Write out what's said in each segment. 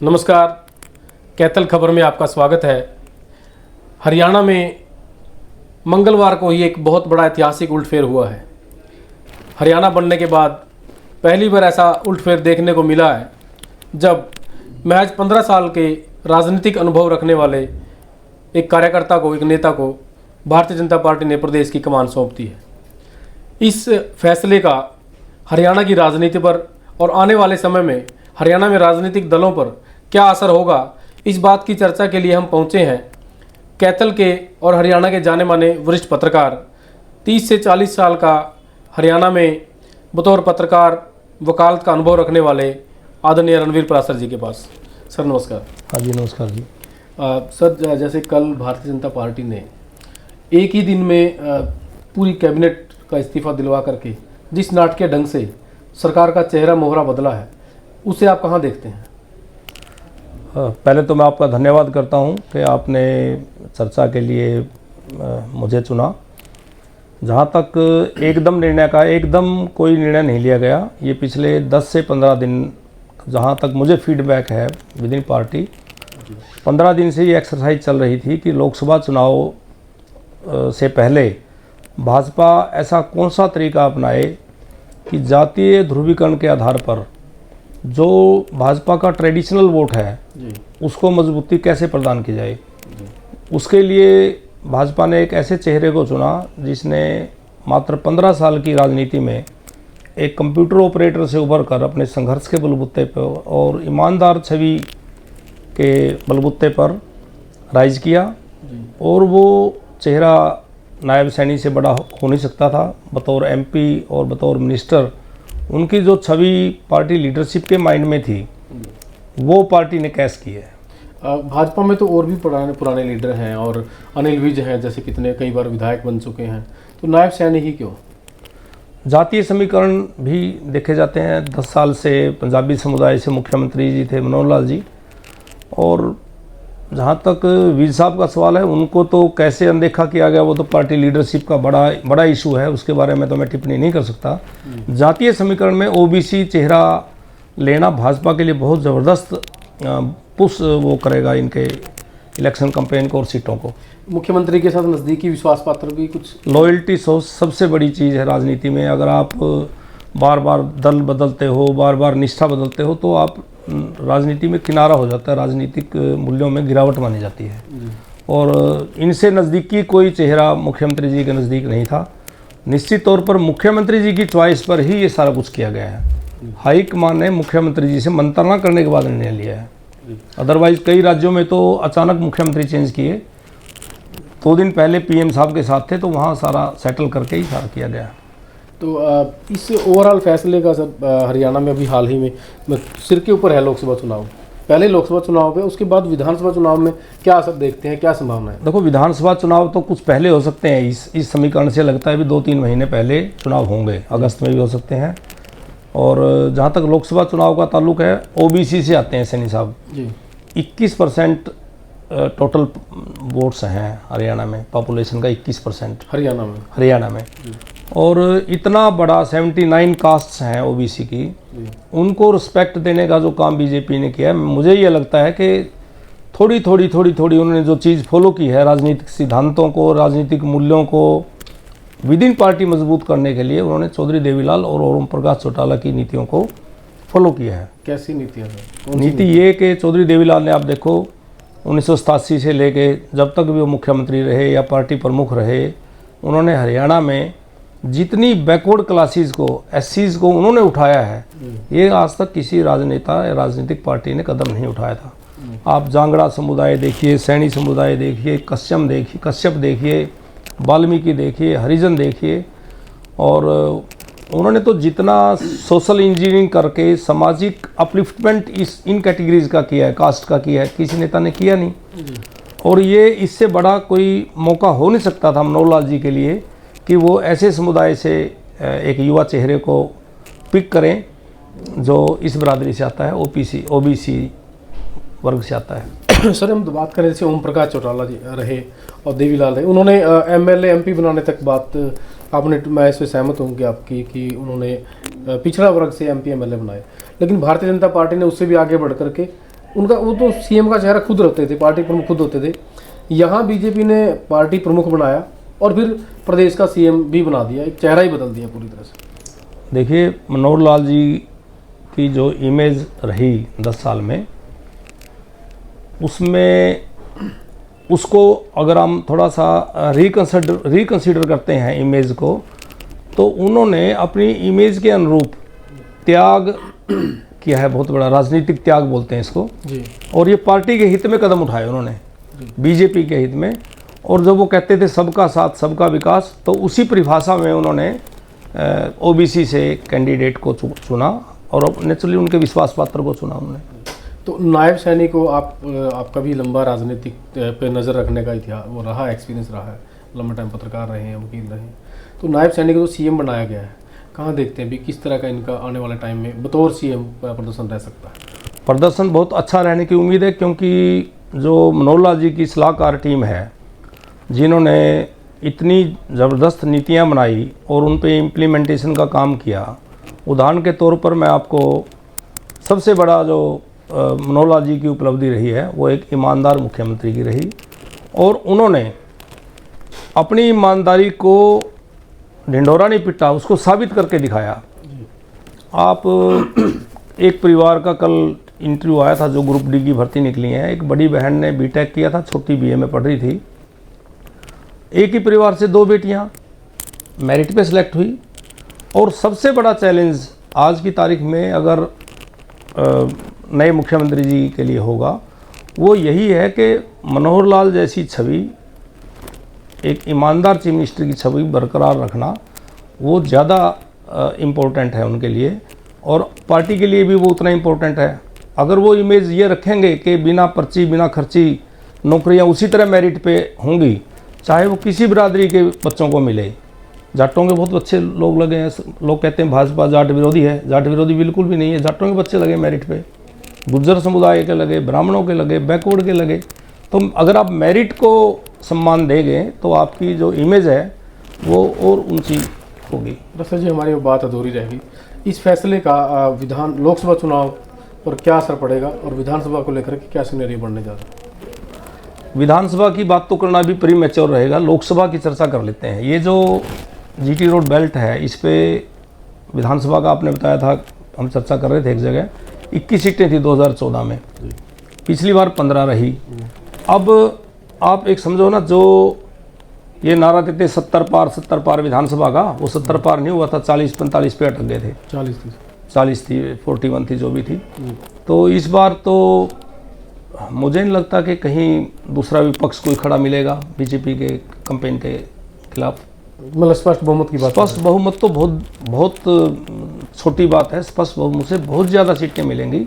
नमस्कार, कैथल खबर में आपका स्वागत है। हरियाणा में मंगलवार को ही एक बहुत बड़ा ऐतिहासिक उलटफेर हुआ है। हरियाणा बनने के बाद पहली बार ऐसा उलटफेर देखने को मिला है जब महज 15 साल के राजनीतिक अनुभव रखने वाले एक कार्यकर्ता को, एक नेता को भारतीय जनता पार्टी ने प्रदेश की कमान सौंप दी है। इस फैसले का हरियाणा की राजनीति पर और आने वाले समय में हरियाणा में राजनीतिक दलों पर क्या असर होगा, इस बात की चर्चा के लिए हम पहुंचे हैं कैथल के और हरियाणा के जाने माने वरिष्ठ पत्रकार, 30 से 40 साल का हरियाणा में बतौर पत्रकार वकालत का अनुभव रखने वाले आदरणीय रणवीर पराशर जी के पास। सर नमस्कार। हाँ जी नमस्कार जी। सर, जैसे कल भारतीय जनता पार्टी ने एक ही दिन में पूरी कैबिनेट का इस्तीफा दिलवा करके जिस नाटकीय ढंग से सरकार का चेहरा मोहरा बदला है, उसे आप कहाँ देखते हैं? पहले तो मैं आपका धन्यवाद करता हूं कि आपने चर्चा के लिए मुझे चुना। जहां तक एकदम निर्णय का, एकदम कोई निर्णय नहीं लिया गया। ये पिछले 10 से 15 दिन, जहां तक मुझे फीडबैक है विद इन पार्टी, 15 दिन से ये एक्सरसाइज चल रही थी कि लोकसभा चुनाव से पहले भाजपा ऐसा कौन सा तरीका अपनाए कि जातीय ध्रुवीकरण के आधार पर जो भाजपा का ट्रेडिशनल वोट है उसको मजबूती कैसे प्रदान की जाए। उसके लिए भाजपा ने एक ऐसे चेहरे को चुना जिसने मात्र 15 साल की राजनीति में एक कंप्यूटर ऑपरेटर से उभर कर अपने संघर्ष के बलबूते पर और ईमानदार छवि के बलबूते पर राइज किया। और वो चेहरा नायब सैनी से बड़ा हो नहीं सकता था। बतौर एमपी और बतौर मिनिस्टर उनकी जो छवि पार्टी लीडरशिप के माइंड में थी वो पार्टी ने कैश की है। भाजपा में तो और भी पुराने लीडर हैं और अनिल विज हैं, जैसे कितने कई बार विधायक बन चुके हैं, तो नायब सैनी ही क्यों? जातीय समीकरण भी देखे जाते हैं। 10 साल से पंजाबी समुदाय से मुख्यमंत्री जी थे मनोहर लाल जी, और जहाँ तक वीर साहब का सवाल है, उनको तो कैसे अनदेखा किया गया वो तो पार्टी लीडरशिप का बड़ा इशू है, उसके बारे में तो मैं टिप्पणी नहीं कर सकता। जातीय समीकरण में ओबीसी चेहरा लेना भाजपा के लिए बहुत ज़बरदस्त पुश वो करेगा इनके इलेक्शन कैंपेन को और सीटों को। मुख्यमंत्री के साथ नज़दीकी, विश्वास पात्र भी कुछ लॉयल्टी सोच सबसे बड़ी चीज़ है राजनीति में। अगर आप बार बार दल बदलते हो, बार बार निष्ठा बदलते हो, तो आप राजनीति में किनारा हो जाता है, राजनीतिक मूल्यों में गिरावट मानी जाती है। और इनसे नज़दीकी कोई चेहरा मुख्यमंत्री जी के नज़दीक नहीं था। निश्चित तौर पर मुख्यमंत्री जी की चॉइस पर ही ये सारा कुछ किया गया है। हाईकमान ने मुख्यमंत्री जी से मंत्रणा करने के बाद निर्णय लिया है। अदरवाइज कई राज्यों में तो अचानक मुख्यमंत्री चेंज किए। 2 दिन पहले पीएम साहब के साथ थे, तो वहाँ सारा सेटल करके ही सारा किया गया। तो इस ओवरऑल फैसले का सब हरियाणा में अभी हाल ही में सिर के ऊपर है लोकसभा चुनाव। पहले लोकसभा चुनाव पे, उसके बाद विधानसभा चुनाव में क्या असर देखते हैं, क्या संभावना है? देखो, विधानसभा चुनाव तो कुछ पहले हो सकते हैं। इस समीकरण से लगता है भी 2-3 महीने पहले चुनाव होंगे, अगस्त में भी हो सकते हैं। और जहाँ तक लोकसभा चुनाव का ताल्लुक है, ओबीसी से आते हैं सैनी साहब जी। 21% टोटल वोट्स हैं हरियाणा में, पॉपुलेशन का 21% हरियाणा में। और इतना बड़ा 79 कास्ट्स हैं ओबीसी की, उनको रिस्पेक्ट देने का जो काम बीजेपी ने किया है, मुझे ये लगता है कि थोड़ी थोड़ी उन्होंने जो चीज़ फॉलो की है, राजनीतिक सिद्धांतों को, राजनीतिक मूल्यों को विद इन पार्टी मजबूत करने के लिए उन्होंने चौधरी देवीलाल और ओम प्रकाश चौटाला की नीतियों को फॉलो किया है। कैसी नीतियाँ? नीति ये कि चौधरी देवीलाल ने, आप देखो, 1987 से लेके जब तक भी वो मुख्यमंत्री रहे या पार्टी प्रमुख रहे, उन्होंने हरियाणा में जितनी बैकवर्ड क्लासेस को, एससीज को उन्होंने उठाया है, ये आज तक किसी राजनेता या राजनीतिक पार्टी ने कदम नहीं उठाया था। आप जांगड़ा समुदाय देखिए, सैनी समुदाय देखिए, कश्यप देखिए, वाल्मीकि देखिए, हरिजन देखिए, और उन्होंने तो जितना सोशल इंजीनियरिंग करके सामाजिक अपलिफ्टमेंट इन कैटेगरीज का किया है, कास्ट का किया है, किसी नेता ने किया नहीं। और ये इससे बड़ा कोई मौका हो नहीं सकता था मनोहर लाल जी के लिए कि वो ऐसे समुदाय से एक युवा चेहरे को पिक करें जो इस बरादरी से आता है, ओबीसी वर्ग से आता है। सर, हम तो बात करें जैसे ओम प्रकाश चौटाला जी रहे और देवीलाल रहे, उन्होंने एमएलए एमपी बनाने तक बात आपने, मैं इससे सहमत हूँ कि आपकी, कि उन्होंने पिछड़ा वर्ग से एमपी एमएलए बनाए। लेकिन भारतीय जनता पार्टी ने उससे भी आगे बढ़ करके उनका वो तो सीएम का चेहरा खुद रहते थे, पार्टी प्रमुख खुद होते थे। यहाँ बीजेपी ने पार्टी प्रमुख बनाया और फिर प्रदेश का सीएम भी बना दिया, एक चेहरा ही बदल दिया पूरी तरह से। देखिए, मनोहर लाल जी की जो इमेज रही 10 साल में, उसमें उसको अगर हम थोड़ा सा रिकंसिडर करते हैं इमेज को, तो उन्होंने अपनी इमेज के अनुरूप त्याग किया है, बहुत बड़ा राजनीतिक त्याग बोलते हैं इसको जी। और ये पार्टी के हित में कदम उठाए उन्होंने, बीजेपी के हित में। और जब वो कहते थे सबका साथ सबका विकास, तो उसी परिभाषा में उन्होंने ओबीसी से कैंडिडेट को चुना और नेचुरली उनके विश्वास पात्र को चुना उन्होंने। तो नायब सैनी को आपका भी लंबा राजनीतिक पे नज़र रखने का इतिहास वो रहा, एक्सपीरियंस रहा है, लंबा टाइम पत्रकार रहे हैं, वकील रहे हैं। तो नायब सैनी को तो सीएम बनाया गया है, कहाँ देखते हैं भी किस तरह का इनका आने वाले टाइम में बतौर सीएम प्रदर्शन रह सकता है? प्रदर्शन बहुत अच्छा रहने की उम्मीद है, क्योंकि जो मनोहर लाल जी की सलाहकार टीम है, जिन्होंने इतनी ज़बरदस्त नीतियां बनाई और उन पे इम्प्लीमेंटेशन का काम किया। उदाहरण के तौर पर मैं आपको सबसे बड़ा जो मनोहर लाल जी की उपलब्धि रही है, वो एक ईमानदार मुख्यमंत्री की रही और उन्होंने अपनी ईमानदारी को ढिंढोरा नहीं पिटा, उसको साबित करके दिखाया। आप एक परिवार का कल इंटरव्यू आया था जो ग्रुप डी की भर्ती निकली है, एक बड़ी बहन ने बीटेक किया था, छोटी बीए में पढ़ रही थी। एक ही परिवार से 2 बेटियां मेरिट पे सिलेक्ट हुई। और सबसे बड़ा चैलेंज आज की तारीख में अगर नए मुख्यमंत्री जी के लिए होगा, वो यही है कि मनोहर लाल जैसी छवि, एक ईमानदार चीफ मिनिस्टर की छवि बरकरार रखना, वो ज़्यादा इम्पोर्टेंट है उनके लिए और पार्टी के लिए भी वो उतना इम्पोर्टेंट है। अगर वो इमेज ये रखेंगे कि बिना पर्ची बिना खर्ची नौकरियां उसी तरह मेरिट पे होंगी, चाहे वो किसी बिरादरी के बच्चों को मिले। जाटों के बहुत अच्छे लोग लगे हैं, लोग कहते हैं भाजपा जाट विरोधी है, जाट विरोधी बिल्कुल भी नहीं है। जाटों के बच्चे लगे मेरिट पे, गुज्जर समुदाय के लगे, ब्राह्मणों के लगे, बैकवर्ड के लगे। तो अगर आप मेरिट को सम्मान देंगे तो आपकी जो इमेज है वो और ऊंची होगी। डॉक्टर जी, हमारी वो बात अधूरी रहेगी, इस फैसले का विधान लोकसभा चुनाव पर क्या असर पड़ेगा और विधानसभा को लेकर के क्या सिनेरियो बनने जा रहा है? विधानसभा की बात तो करना भी प्री मैच्योर रहेगा, लोकसभा की चर्चा कर लेते हैं। ये जो जीटी रोड बेल्ट है, इस पे विधानसभा का आपने बताया था, हम चर्चा कर रहे थे एक जगह, 21 सीटें थी 2014 में, पिछली बार 15 रही। अब आप एक समझो ना, जो ये नारा देते 70 पार विधानसभा का, वो 70 पार नहीं हुआ था, 40-45 पे अटक गए थे। 40 थी, 41 थी, जो भी थी। तो इस बार तो मुझे नहीं लगता कि कहीं दूसरा विपक्ष कोई खड़ा मिलेगा बीजेपी के कैंपेन के खिलाफ। मतलब स्पष्ट बहुमत की बात? स्पष्ट बहुमत तो बहुत छोटी बात है, स्पष्ट बहुमत से बहुत ज़्यादा सीटें मिलेंगी।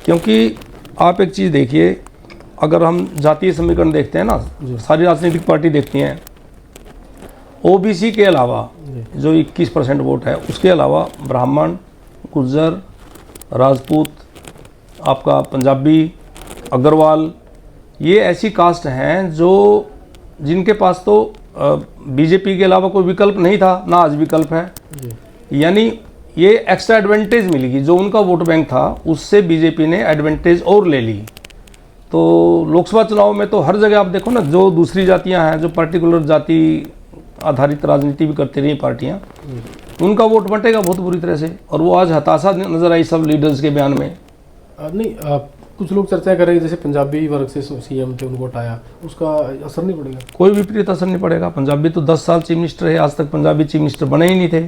क्योंकि आप एक चीज़ देखिए, अगर हम जातीय समीकरण देखते हैं ना, सारी राजनीतिक पार्टी देखती हैं, ओबीसी के अलावा जो 21% वोट है, उसके अलावा ब्राह्मण, गुज्जर, राजपूत, आपका पंजाबी, अग्रवाल, ये ऐसी कास्ट हैं जो जिनके पास तो बीजेपी के अलावा कोई विकल्प नहीं था, ना आज विकल्प है। यानी ये एक्स्ट्रा एडवांटेज मिलेगी, जो उनका वोट बैंक था उससे बीजेपी ने एडवांटेज और ले ली। तो लोकसभा चुनाव में तो हर जगह आप देखो ना, जो दूसरी जातियां हैं, जो पर्टिकुलर जाति आधारित राजनीति भी करती रही पार्टियां, उनका वोट बंटेगा बहुत बुरी तरह से। और वो आज हताशा नजर आई सब लीडर्स के बयान में। नहीं, कुछ लोग चर्चा कर रहे हैं जैसे पंजाबी वर्ग से सीएम थे, उनको हटाया, उसका असर नहीं पड़ेगा? कोई विपरीत असर नहीं पड़ेगा। पंजाबी तो 10 साल चीफ मिनिस्टर है, आज तक पंजाबी चीफ मिनिस्टर बने ही नहीं थे।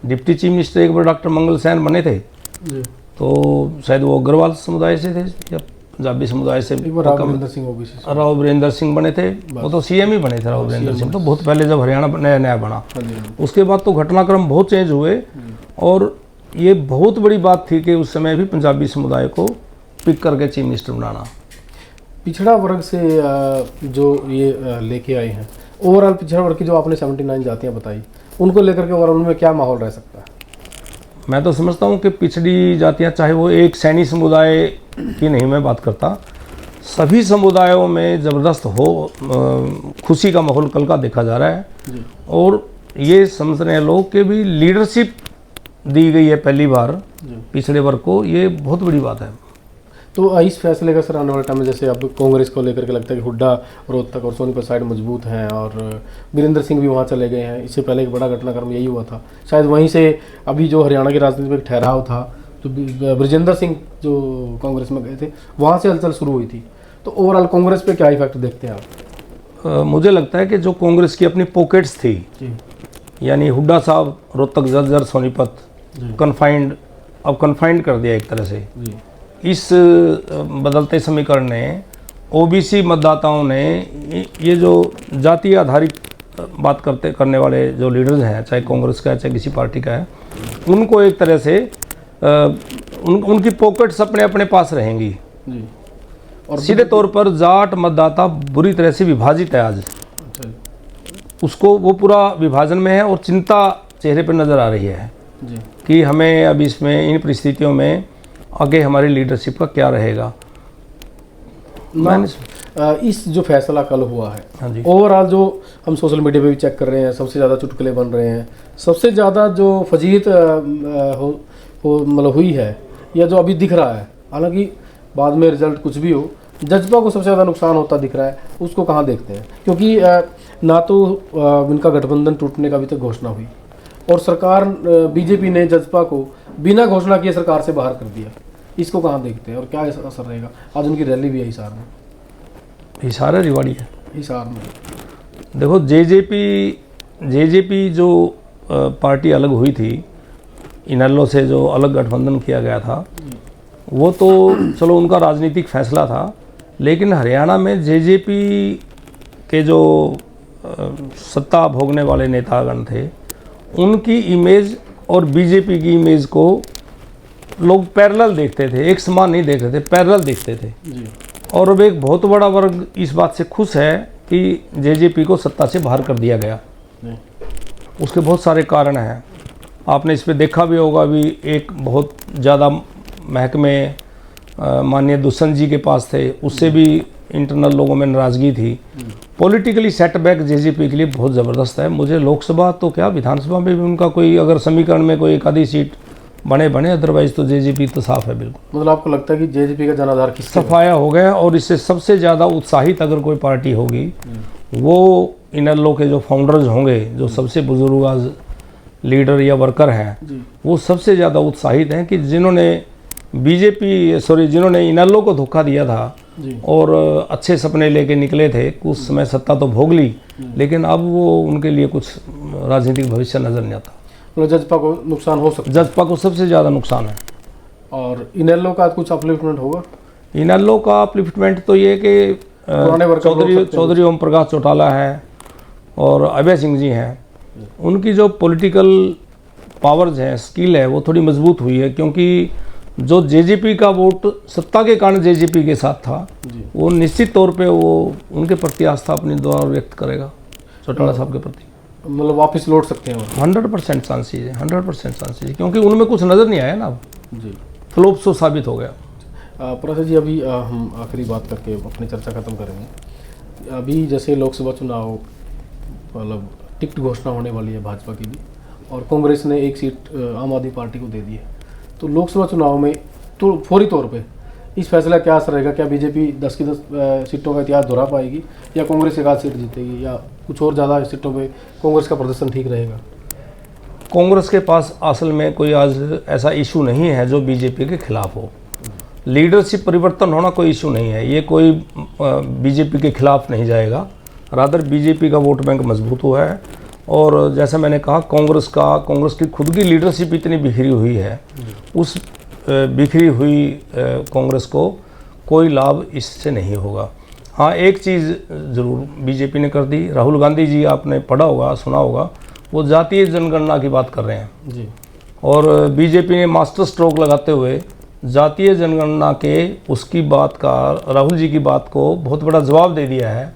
डिप्टी चीफ मिनिस्टर एक बार डॉक्टर मंगल सैन बने थे, तो शायद वो अग्रवाल समुदाय से थे या पंजाबी समुदाय से। राव वीरेंद्र सिंह बने थे, वो तो सीएम ही बने थे। राव वीरेंद्र सिंह तो बहुत पहले जब हरियाणा नया नया बना, उसके बाद तो घटनाक्रम बहुत चेंज हुए। और ये बहुत बड़ी बात थी कि उस समय भी पंजाबी समुदाय को पिक करके चीफ मिनिस्टर बनाना। पिछड़ा वर्ग से जो ये लेके आए हैं, ओवरऑल पिछड़ा वर्ग की जो आपने 79 जातियां बताई, उनको लेकर के ओवरऑल में क्या माहौल रह सकता है? मैं तो समझता हूँ कि पिछड़ी जातियाँ, चाहे वो एक सैनी समुदाय की नहीं मैं बात करता, सभी समुदायों में ज़बरदस्त खुशी का माहौल कल का देखा जा रहा है। और ये समझ रहे हैं लोग कि भी लीडरशिप दी गई है पहली बार पिछड़े वर्ग को, ये बहुत बड़ी बात है। तो इस फैसले का सर आने वाले टाइम में जैसे अब कांग्रेस को लेकर के लगता है कि हुड्डा, रोहतक और सोनीपत साइड मजबूत हैं और वीरेंद्र सिंह भी वहाँ चले गए हैं। इससे पहले एक बड़ा घटनाक्रम यही हुआ था, शायद वहीं से अभी जो हरियाणा की राजनीति में एक ठहराव था, जो ब्रजेंद्र सिंह जो कांग्रेस में गए थे, वहाँ से हलचल शुरू हुई थी। तो ओवरऑल कांग्रेस पे क्या इफेक्ट देखते हैं आप? मुझे लगता है कि जो कांग्रेस की अपनी पॉकेट्स थी, यानी हुड्डा साहब रोहतक, झज्जर, सोनीपत अब कन्फाइंड कर दिया एक तरह से। इस बदलते समीकरण ने ओबीसी मतदाताओं ने ये जो जातीय आधारित बात करने वाले जो लीडर्स हैं, चाहे कांग्रेस का है चाहे किसी पार्टी का है, उनको एक तरह से उनकी पॉकेट्स अपने अपने पास रहेंगी जी। और सीधे तौर पर जाट मतदाता बुरी तरह से विभाजित है आज, उसको वो पूरा विभाजन में है और चिंता चेहरे पर नज़र आ रही है जी। कि हमें अब इसमें इन परिस्थितियों में आगे हमारी लीडरशिप का क्या रहेगा। इस जो फैसला कल हुआ है, हाँ जी, ओवरऑल जो हम सोशल मीडिया पे भी चेक कर रहे हैं, सबसे ज़्यादा चुटकुले बन रहे हैं, सबसे ज़्यादा जो फजीहत मतलब हुई है या जो अभी दिख रहा है, हालांकि बाद में रिजल्ट कुछ भी हो, जजपा को सबसे ज़्यादा नुकसान होता दिख रहा है, उसको कहाँ देखते हैं? क्योंकि ना तो इनका गठबंधन टूटने का अभी तक घोषणा हुई और सरकार बीजेपी ने जजपा को बिना घोषणा किए सरकार से बाहर कर दिया, इसको कहाँ देखते हैं और क्या असर रहेगा? आज उनकी रैली भी है हिसार में। हिसार है, रिवाड़ी है, हिसार में। देखो जेजेपी जो पार्टी अलग हुई थी, इनेलो से जो अलग गठबंधन किया गया था, वो तो चलो उनका राजनीतिक फैसला था, लेकिन हरियाणा में जेजेपी के जो सत्ता भोगने वाले नेतागण थे, उनकी इमेज और बीजेपी की इमेज को लोग पैरेलल देखते थे, एक समान नहीं देखते थे, पैरेलल देखते थे जी। और अब एक बहुत बड़ा वर्ग इस बात से खुश है कि जेजेपी को सत्ता से बाहर कर दिया गया। उसके बहुत सारे कारण हैं, आपने इस पे देखा भी होगा। अभी एक बहुत ज़्यादा महकमे माननीय दुष्यंत जी के पास थे, उससे भी इंटरनल लोगों में नाराज़गी थी। पॉलिटिकली सेटबैक जेजेपी के लिए बहुत ज़बरदस्त है। मुझे लोकसभा तो क्या, विधानसभा में भी उनका कोई अगर समीकरण में कोई एक आधी सीट बने, अदरवाइज तो जेजेपी तो साफ है बिल्कुल। मतलब आपको लगता है कि जेजेपी का जनाधार किस सफाया हो गया? और इससे सबसे ज़्यादा उत्साहित अगर कोई पार्टी होगी, वो इनेलो के जो फाउंडर्स होंगे, जो सबसे बुजुर्ग लीडर या वर्कर हैं, वो सबसे ज़्यादा उत्साहित हैं कि जिन्होंने जिन्होंने इनेलो को धोखा दिया था और अच्छे सपने लेके निकले थे, कुछ समय सत्ता तो भोग ली, लेकिन अब वो उनके लिए कुछ राजनीतिक भविष्य नज़र नहीं आता। तो जजपा को नुकसान हो सकता है? जजपा को सबसे ज़्यादा नुकसान है। और इनेलो का कुछ अपलिफ्टमेंट होगा? इनेलो का अपलिफ्टमेंट तो ये कि चौधरी ओम प्रकाश चौटाला है और अभय सिंह जी हैं, उनकी जो पॉलिटिकल पावर्स हैं, स्किल है, वो थोड़ी मजबूत हुई है, क्योंकि जो जेजेपी का वोट सत्ता के कारण जेजेपी के साथ था, वो निश्चित तौर पे वो उनके प्रति आस्था अपनी द्वारा व्यक्त करेगा, चौटाला साहब के प्रति। मतलब वापस लौट सकते हैं? 100% चांसेस है, 100% चांसेस है, क्योंकि उनमें कुछ नज़र नहीं आया ना, अब जी फ्लोप सो साबित हो गया। प्रसाद जी, अभी हम आखिरी बात करके अपनी चर्चा खत्म करेंगे। अभी जैसे लोकसभा चुनाव मतलब टिकट घोषणा होने वाली है भाजपा की भी, और कांग्रेस ने एक सीट आम आदमी पार्टी को दे दी है, तो लोकसभा चुनाव में तो फौरी तौर पे इस फैसला क्या असर रहेगा? क्या बीजेपी 10 की 10 सीटों का इतिहास दोहरा पाएगी, या कांग्रेस एक आध सीट जीतेगी, या कुछ और ज़्यादा सीटों पे कांग्रेस का प्रदर्शन ठीक रहेगा? कांग्रेस के पास असल में कोई आज ऐसा इशू नहीं है जो बीजेपी के खिलाफ हो। लीडरशिप परिवर्तन होना कोई इशू नहीं है, ये कोई बीजेपी के खिलाफ नहीं जाएगा, रादर बीजेपी का वोट बैंक मजबूत हुआ है। और जैसा मैंने कहा, कांग्रेस की खुद की लीडरशिप इतनी बिखरी हुई है, उस बिखरी हुई कांग्रेस को कोई लाभ इससे नहीं होगा। हाँ, एक चीज़ ज़रूर बीजेपी ने कर दी, राहुल गांधी जी, आपने पढ़ा होगा, सुना होगा, वो जातीय जनगणना की बात कर रहे हैं जी। और बीजेपी ने मास्टर स्ट्रोक लगाते हुए जातीय जनगणना के उसकी बात का, राहुल जी की बात को बहुत बड़ा जवाब दे दिया है।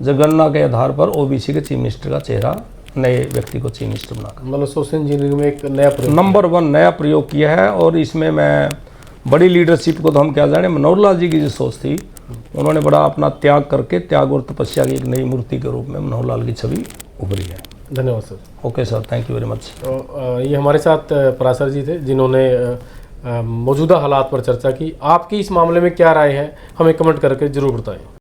जनगणना के आधार पर ओबीसी के चीफ मिनिस्टर का चेहरा नए व्यक्ति को चीफ मिनिस्टर बनाकर, मतलब सोशल इंजीनियरिंग में एक नया प्रयोग, नंबर 1 नया प्रयोग किया है। और इसमें मैं बड़ी लीडरशिप को तो हम क्या जाने, मनोहर लाल जी की जो सोच थी, उन्होंने बड़ा अपना त्याग करके, त्याग और तपस्या की एक नई मूर्ति के रूप में मनोहर लाल की छवि उभरी है। धन्यवाद sir. Okay sir, thank you very much. तो ये हमारे साथ पराशर जी थे, जिन्होंने मौजूदा हालात पर चर्चा की। आपकी इस मामले में क्या राय है, हमें कमेंट करके ज़रूर बताएं।